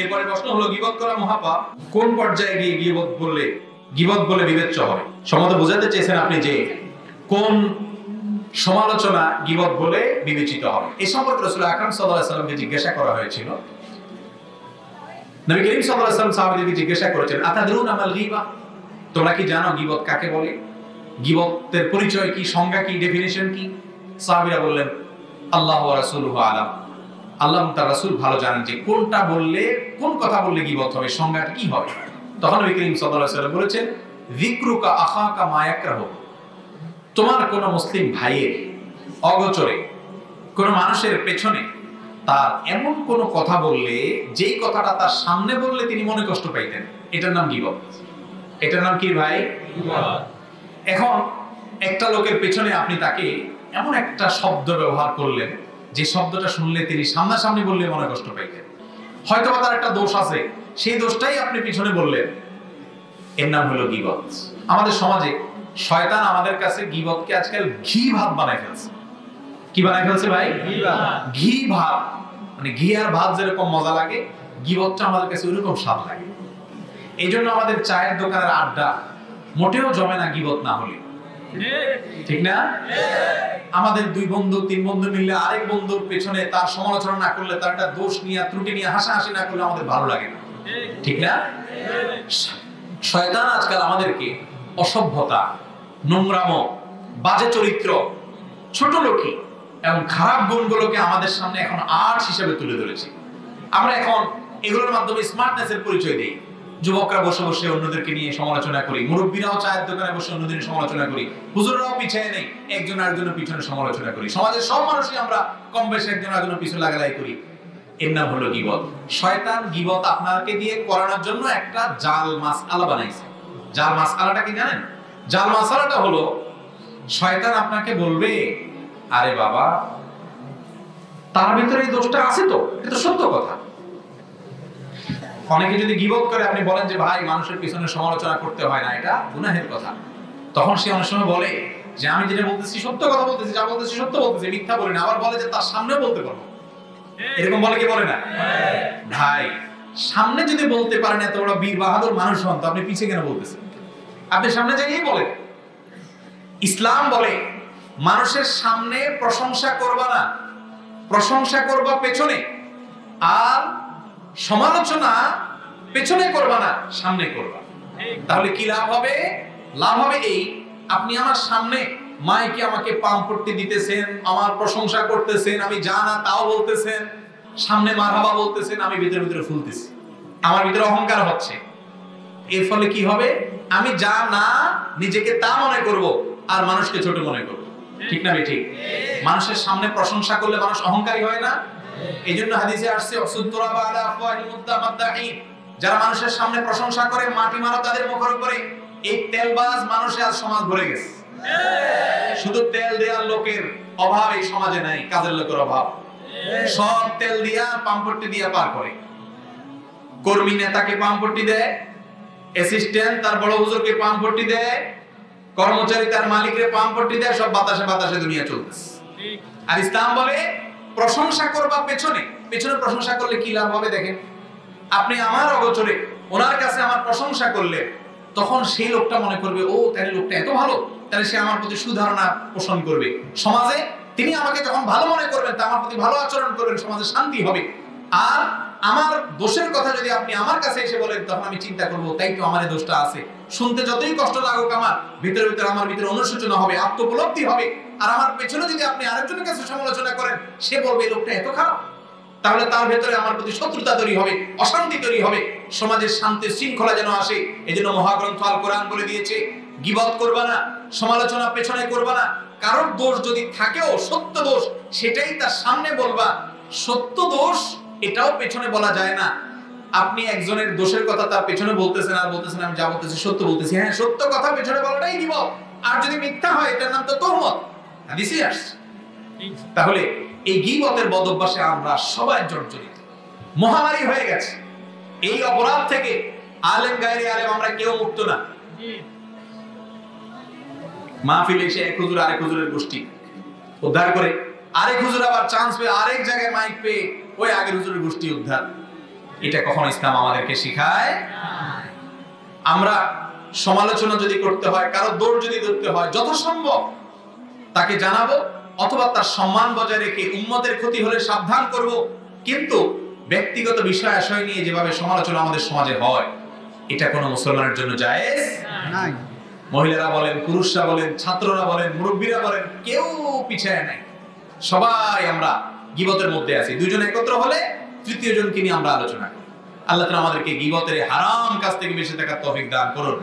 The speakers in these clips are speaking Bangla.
এরপরে প্রশ্ন হলো গীবত করা মহাপাপ, কোন পর্যায়ে গিয়ে গীবত বলে বিবেচ্য হবে? সম্ভবত বোঝাতে চেয়েছেন আপনি যে কোন সমালোচনা গীবত বলে বিবেচিত হবে। এই সম্পর্কে রাসূল আকরাম সাল্লাল্লাহু আলাইহি ওয়াসাল্লামকে জিজ্ঞাসা করা হয়েছিল। নবী করিম সাল্লাল্লাহু আলাইহি ওয়াসাল্লাম সাহাবীদেরকে জিজ্ঞাসা করেছেন, আতাদরুনা মাল গীবা, তোমরা কি জানো গীবত কাকে বলে? গীবতের পরিচয় কি, সংজ্ঞা কি, ডেফিনিশন কি? সাহাবীরা বললেন, আল্লাহু ওয়া রাসূলুহু আলাম, আল্লাহ এবং তার রাসূল ভালো জানেন যে কোনটা বললে, কোন কথা বললে গীবত হবে, সংজ্ঞাটা কি হবে। তখন নবী করিম সাল্লাল্লাহু আলাইহি ওয়াসাল্লাম বলেছেন, যিকরুকা আখাকা মা ইয়াকরাহু, তোমার কোন মুসলিম ভাইয়ের অগোচরে কোন মানুষের পেছনে তার এমন কোন কথা বললে যেই কথাটা তার সামনে বললে তিনি মনে কষ্ট পাইতেন, এটার নাম গীবত। এটার নাম কি ভাই? গীবত। এখন একটা লোকের পেছনে আপনি তাকে এমন একটা শব্দ ব্যবহার করলেন যে শব্দটা শুনলে তিনি সামনাসামনি বললে মনে কষ্ট পাইতেন, হয়তো তার একটা দোষ আছে, সেই দোষটাই আপনি পিছনে বললেন, এর নাম হলো গীবত। আমাদের সমাজে শয়তান আমাদের কাছে গীবতকে আজকাল ঘি ভাত বানায় ফেলছে। কি বানায় ফেলছে ভাই? ঘি ভাত। মানে ঘি আর ভাত যেরকম মজা লাগে, গীবতটা আমাদের কাছে ওইরকম স্বাদ লাগে। এই জন্য আমাদের চায়ের দোকানের আড্ডা মোটেও জমে না গীবত না হলে, ঠিক না? আমাদের দুই বন্ধু তিন বন্ধু মিললে আরেক বন্ধুর পেছনে তার সমালোচনা না করলে, তার একটা দোষ নিয়ে ত্রুটি নিয়ে হাসাহাসি না করলে আমাদের ভালো লাগে না, ঠিক না? শয়তান আজকাল আমাদেরকে অসভ্যতা, নোংরামো, বাজে চরিত্র, ছোট লোকি এবং খারাপ গুণগুলোকে আমাদের সামনে এখন আর্ট হিসেবে তুলে ধরেছে। আমরা এখন এগুলোর মাধ্যমে স্মার্টনেসের পরিচয় দিই। যুবকরা বসে বসে অন্যদেরকে নিয়ে সমালোচনা করি, মুরব্বীরাও চায়ের দোকানে বসে অন্যদের সমালোচনা করি, হুজুররাও পিছিয়ে নেই, একজন আরেকজনের পিছনে সমালোচনা করি। সমাজের সব মানুষই আমরা কম বেশি একজন আরেকজনের পিছনে লাগালাই করি। এর নাম হলো গীবত। শয়তান গীবত আপনাকে দিয়ে করানোর জন্য একটা জাল মাসআলা বানাইছে। জাল মাসআলাটা কি জানেন? জাল মাসআলাটা হলো শয়তান আপনাকে বলবে, আরে বাবা তার ভিতরে এই দোষটা আছে তো, এটা তো সত্য কথা। অনেকে যদি গীবত করে আপনি বলেন যে ভাই মানুষের পিছনে সমালোচনা করতে হয় না, এটা গুনাহের কথা, তখন সে অনেক সময় বলে যে আমি যেটা বলতেছি সত্য কথা বলতেছি, যা বলতেছি সত্য বলতেছি, মিথ্যা বলি না। আবার বলে যে তার সামনেও বলতে পারবো, এরকম বলে কি বলে না? ভাই সামনে যদি বলতে পারেন এত বড় বীর বাহাদুর মানুষ হন, তো আপনি পিছে কেন বলতেছেন? আপনি সামনে যাইয়েই বলেন। ইসলাম বলে মানুষের সামনে প্রশংসা করবা না, প্রশংসা করবা পেছনে, আর সমালোচনা পেছনে করবা না, সামনে করবা। তাহলে কি লাভ হবে? লাভ হবে এই, আপনি আমার সামনে মাইকে আমাকে পাম্পট্টি দিতেছেন, আমার প্রশংসা করতেছেন, আমি যা না তাও বলতেছেন, সামনে মারহাবা বলতেছেন, আমি ভিতরে ভিতরে ফুলতেছি, আমার ভিতরে অহংকার হচ্ছে। এর ফলে কি হবে? আমি যা না নিজেকে তা মনে করব, আর মানুষকে ছোট মনে করব, ঠিক না? ঠিক। মানুষের সামনে প্রশংসা করলে মানুষ অহংকারী হয় না? এই জন্য হাদিসে আসছে, অসুদ্দুরাবা আলা আফওয়াহিল মুত্তামাদ্দাঈন, যারা মানুষের সামনে প্রশংসা করে মাটি মারো তাদের মুখের উপরে। এই তেলবাজ মানুষে আজ সমাজ ভরে গেছে। শুধু তেল দেওয়ার লোকের অভাব এই সমাজে নাই, কাজের লোকের অভাব। সব তেল দিয়া পাম্পট্টি দিয়া পার করে। কর্মী নেতাকে পাম্পট্টি দেয়, অ্যাসিস্ট্যান্ট তার বড় হুজুরকে পাম্পট্টি দেয়, কর্মচারী তার মালিককে পাম্পট্টি দেয়, সব বাতাসে বাতাসে দুনিয়া চলতেছে। আর ইসলাম বলে প্রশংসা করবা পেছনে। পেছনে প্রশংসা করলে কি লাভ হবে দেখেন? আপনি আমার অগোচরে ওনার কাছে আমার প্রশংসা করলে, তখন সেই লোকটা মনে করবে, ও তাহলে লোকটা এত ভালো, তাহলে সে আমার প্রতি সুধারণা পোষণ করবে। সমাজে তিনি আমাকে যখন ভালো মনে করবেন, তা আমার প্রতি ভালো আচরণ করবেন, সমাজে শান্তি হবে। আর আমার দোষের কথা যদি আপনি আমার কাছে এসে বলেন, তখন আমি চিন্তা করবো, তাই তো আমার এই দোষটা আছে। শুনতে যতই কষ্ট লাগুক, আমার ভিতরে ভিতরে আমার ভিতরে অনুশোচনা হবে, আত্মোপলব্ধি হবে। আর আমার পেছনে যদি আপনি আরেকজনের কাছে সমালোচনা করেন, সে বলবে এই লোকটা এত খারাপ, তাহলে তার ভেতরে আমার প্রতি শত্রুতা তৈরি হবে, অশান্তি তৈরি হবে, সমাজের শান্তি শৃঙ্খলা যেন আসে। এজন্য মহাগ্রন্থ আল কোরআন বলে দিয়েছে, গীবত করবা না, সমালোচনা পেছনে করবা না। কারোর দোষ যদি থাকেও সত্য দোষ, সেটাই তার সামনে বলবা। সত্য দোষ এটাও পেছনে বলা যায় না। আপনি একজনের দোষের কথা তার পেছনে বলতেছেন, আর বলতেছেন আমি যা বলতেছি সত্য বলতেছি। হ্যাঁ, সত্য কথা পেছনে বলাটাই গীবত। আর যদি মিথ্যা হয়, এটার নাম তো তোহমত। হাদিসে আসছে। তাহলে এই গীবতের বদঅভ্যাসে আমরা সবাই জর্জরিত, মহামারী হয়ে গেছে। এই অপরাধ থেকে আলেম গায়রে আলেম আমরা কেউ মুক্ত না। মাহফিলে এসে এক হুজুর আরেক হুজুরের গোষ্ঠী উদ্ধার করে, আরেক হুজুর আবার চান্স পেয়ে আরেক জায়গায় মাইক পেয়ে ওই আগের হুজুরের গোষ্ঠী উদ্ধার। এটা কখনো ইসলাম আমাদেরকে শিখায়। আমরা সমালোচনা যদি করতে হয়, কারো দৌড় যদি ধরতে হয়, যথাসম্ভব তাকে জানাবো অথবা তার সম্মান বজায় রেখে উম্মতের ক্ষতি হলে সাবধান করব। কিন্তু ব্যক্তিগত বিষয় আশয় নিয়ে যেভাবে সমালোচনা আমাদের সমাজে হয়, এটা কোনো মুসলমানের জন্য জায়েজ নাই। মহিলারা বলেন, পুরুষরা বলেন, ছাত্ররা বলেন, মুরব্বীরা বলেন, কেউ পিছায় নাই। সবাই আমরা গীবতের মধ্যে আছি। দুইজন একত্র হলে তৃতীয় জনকে নিয়ে আমরা আলোচনা করি। আল্লাহ তাআলা আমাদেরকে গীবতের হারাম কাজ থেকে বেঁচে থাকার তৌফিক দান করুন।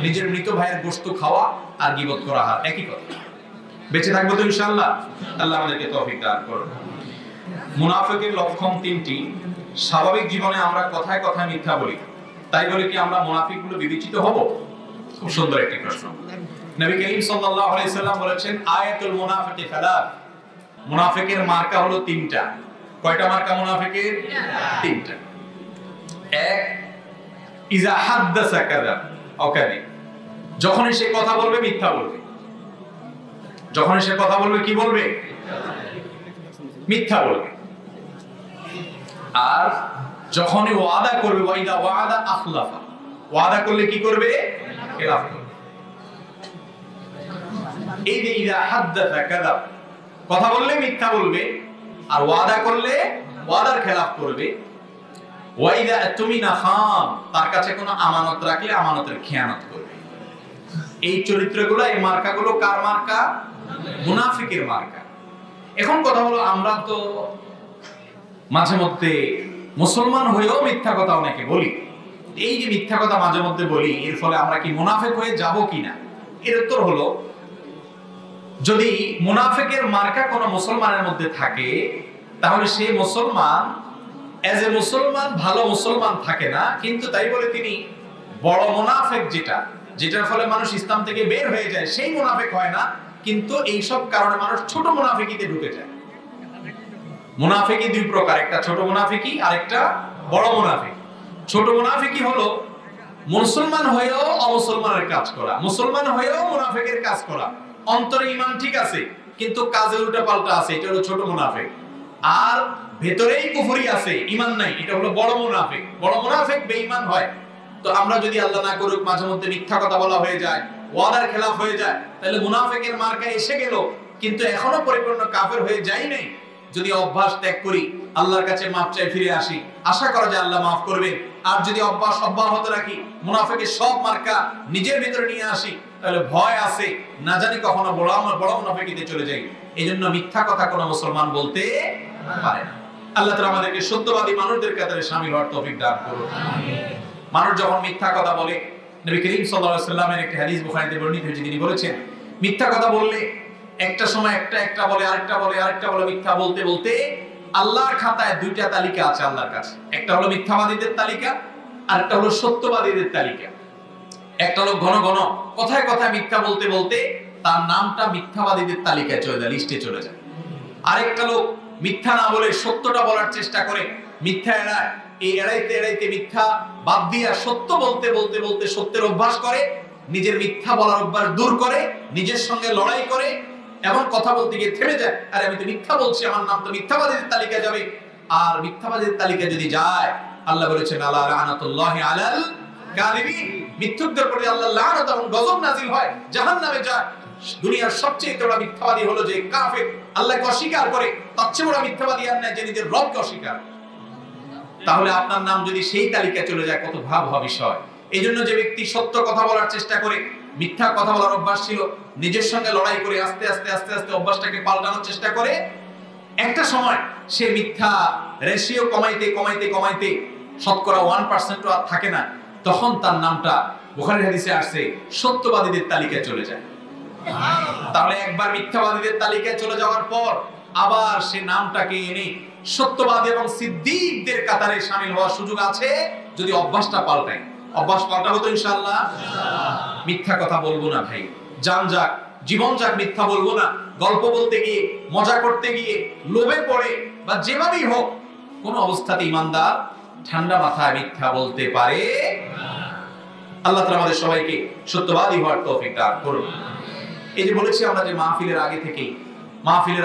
নিজের মৃত ভাইয়ের গোশত খাওয়া আর গীবত করা একই কথা। বেঁচে থাকবো তো ইনশাআল্লাহ। আল্লাহ আমাদেরকে তৌফিক দান করুন। মুনাফিকের লক্ষণ তিনটি। স্বাভাবিক জীবনে আমরা কথায় কথায় মিথ্যা বলি, তাই বলে কি আমরা মুনাফিক বলে বিবেচিত হব? খুব সুন্দর একটি প্রশ্ন। নবী করিম সাল্লাল্লাহু আলাইহি সাল্লাম বলেছেন, আয়াতুল মুনাফিকি সালাত। মুনাফিকের মার্কা হলো তিনটা। কয়টা মার্কা মুনাফিকের? তিনটা। এক, ইজা হাদাসা কাযাব আও কাযিব। যখনই সে কথা বলবে মিথ্যা বলবে। যখনই সে কথা বলবে কি বলবে? মিথ্যা বলবে। আর যখনই ওয়াদা করবে, ওয়াইদা ওয়াদা আখলাফা, ওয়াদা করলে কি করবে? খেলাফ করবে। এই যে ইজা হাদাসা কাযাব, কথা বললে মিথ্যা বলবে, আর ওয়াদা করলে ওয়াদার খেলাফ করবে। ওয়াইদা তুমিনা খান, তার কাছে কোনো আমানত রাখলে আমানতের খেয়ানত করবে। এই চরিত্রগুলো, এই মার্কাগুলো কার মার্কা? মুনাফিকের মার্কা। এখন কথা হলো, আমরা তো মাঝে মধ্যে মুসলমান হয়েও মিথ্যা কথা অনেকে বলি। এই যে মিথ্যা কথা মাঝে মধ্যে বলি, এর ফলে আমরা কি মুনাফিক হয়ে যাব কিনা? এর উত্তর হলো, যদি মুনাফিকের মার্কা কোনো মুসলমানের মধ্যে থাকে, তাহলে সেই মুসলমান এজ এ মুসলমান ভালো মুসলমান থাকে না, কিন্তু তাই বলে তিনি বড় মুনাফিক, যেটার ফলে মানুষ ইসলাম থেকে বের হয়ে যায়, সেই মুনাফিক হয় না। কিন্তু এই সব কারণে মানুষ ছোট মুনাফিকিতে ঢুকে যায়। মুনাফিকি দুই প্রকার, একটা ছোট মুনাফিকি আর একটা বড় মুনাফিক। ছোট মুনাফিকি হলো মুসলমান হয়েও অমুসলমানের কাজ করা, মুসলমান হয়েও মুনাফিকের কাজ করা। অন্তরে ঈমান ঠিক আছে কিন্তু কাজে উল্টা পাল্টা আছে, এটা হলো ছোট মুনাফিক। আর ভেতরেই কুফরি আছে, ঈমান নাই, এটা হলো বড় মুনাফিক। বড় মুনাফিক বেঈমান হয়। তো আমরা যদি আল্লাহ না করুক মাঝে মধ্যে মিথ্যা কথা বলা হয়ে যায়, ওয়াদার খেলাফ হয়ে যায়, তাহলে মুনাফিকের মার্কা এসে গেল, কিন্তু এখনো পরিপূর্ণ কাফের হয়ে যাই নাই। যদি অভ্যাস ত্যাগ করি, আল্লাহর কাছে মাফ চাই, ফিরে আসি, আশা করা যায় আল্লাহ মাফ করবে। আর যদি অভ্যাস অব্যাহত রাখি, মুনাফিকের সব মার্কা নিজের ভিতরে নিয়ে আসি, তাহলে ভয় আছে না জানি কখনো বড় মুনাফিকিতে চলে যাই। এইজন্য মিথ্যা কথা কোনো মুসলমান বলতে পারে না। আল্লাহ তাআলা আমাদেরকে সত্যবাদী মানুষদের কাতারে শামিল হওয়ার তৌফিক দান করুন। মানুষ যখন মিথ্যা কথা বলে, নবী করিম সাল্লাল্লাহু আলাইহি ওয়াসাল্লামের একটা হাদিস বুখারীতে বর্ণিত হয়েছে, তিনি বলেছেন, মিথ্যা কথা বললে একটা সময় একটা বলে, আরেকটা বলে, মিথ্যা বলতে বলতে আল্লাহর খাতায় দুইটা তালিকা আছে আল্লাহর কাছে। একটা হলো মিথ্যাবাদীদের তালিকা, আর একটা হলো সত্যবাদীদের তালিকা। একটা লোক ঘন ঘন কথায় কথায় মিথ্যা বলতে বলতে তার নামটা মিথ্যাবাদীদের তালিকায় চলে যায়, লিস্টে চলে যায়। আরেকটা লোক মিথ্যা না বলে সত্যটা বলার চেষ্টা করে, মিথ্যা এড়ায়, এই এড়াইতে এড়াইতে মিথ্যা বাদ দিয়ে সত্য বলতে বলতে বলতে সত্যের অভ্যাস করে, নিজের মিথ্যা বলার অভ্যাস দূর করে, নিজের সঙ্গে লড়াই করে, এমন কথা বলতে গিয়ে থেমে যায়, আরে আমি তো মিথ্যা বলছি, আমার নাম তো মিথ্যাবাদীদের তালিকায় যাবে। আর মিথ্যাবাদীদের তালিকায় যদি যায়, আল্লাহ বলেছেন, আলা লানাতুল্লাহি আলাল কাযিবিন, মিথ্যুকদের প্রতি আল্লাহর লানত এবং গজব নাযিল হয়, জাহান্নামে যায়। দুনিয়ার সবচেয়ে বড় মিথ্যাবাদী হলো যে কাফের, আল্লাহকে অস্বীকার করে। তার চেয়ে বড় মিথ্যাবাদী আর নাই যে নিজের রবকে অস্বীকার। তাহলে আপনার নাম যদি সেই তালিকায় চলে যায়, কত ভাব হওয়া বিষয়। এইজন্য যে ব্যক্তি সত্য কথা বলার চেষ্টা করে, মিথ্যা কথা বলার অভ্যাস ছিল, নিজের সঙ্গে লড়াই করে আস্তে আস্তে আস্তে আস্তে অভ্যাসটাকে পাল্টানোর চেষ্টা করে, একটা সময় সে মিথ্যা রেশিও কমাইতে কমাইতে কমাইতে শতকরা 1% আর থাকে না, তখন তার নামটা বুখারীর হাদিসে আসছে সত্যবাদীদের তালিকায় চলে যায়। তাহলে একবার মিথ্যাবাদীদের তালিকায় চলে যাওয়ার পর আবার সে নামটাকে এনে সত্যবাদী এবং সিদ্দিকদের কাতারে শামিল হওয়ার সুযোগ আছে, যদি অভ্যাসটা পাল্টায়। অভ্যাস পাল্টাবো তো ইনশাআল্লাহ। মিথ্যা কথা বলবো না ভাই, জান যাক, জীবন যাক, মিথ্যা বলবো না। গল্প বলতে গিয়ে, মজা করতে গিয়ে, লোভে পড়ে বা যেভাবেই হোক, কোন অবস্থাতে ঈমানদার ঠান্ডা মাথায় মিথ্যা বলতে পারে না। আল্লাহ তাআলা আমাদের সবাইকে সত্যবাদী হওয়ার তৌফিক দান করুন। এই যে বলেছি আমরা যে মাহফিলের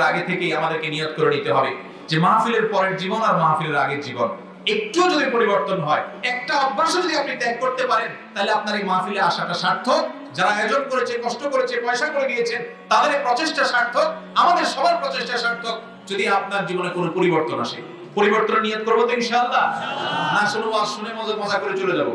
আগে থেকেই আমাদেরকে নিয়ত করে নিতে হবে যে মাহফিলের পরের জীবন আর মাহফিলের আগের জীবন, একটু যদি পরিবর্তন হয়, একটা অভ্যাসও যদি আপনি ত্যাগ করতে পারেন, তাহলে আপনার এই মাহফিলে আসাটা সার্থক। যারা আয়োজন করেছে, কষ্ট করেছে, পয়সা করে গিয়েছেন, তাদের এই প্রচেষ্টা সার্থক। আমাদের সবার প্রচেষ্টা সার্থক যদি আপনার জীবনে কোনো পরিবর্তন আসে। পরিবর্তনের নিয়ত করবো তো ইনশাআল্লাহ? না শুনে মজা করে চলে যাবো?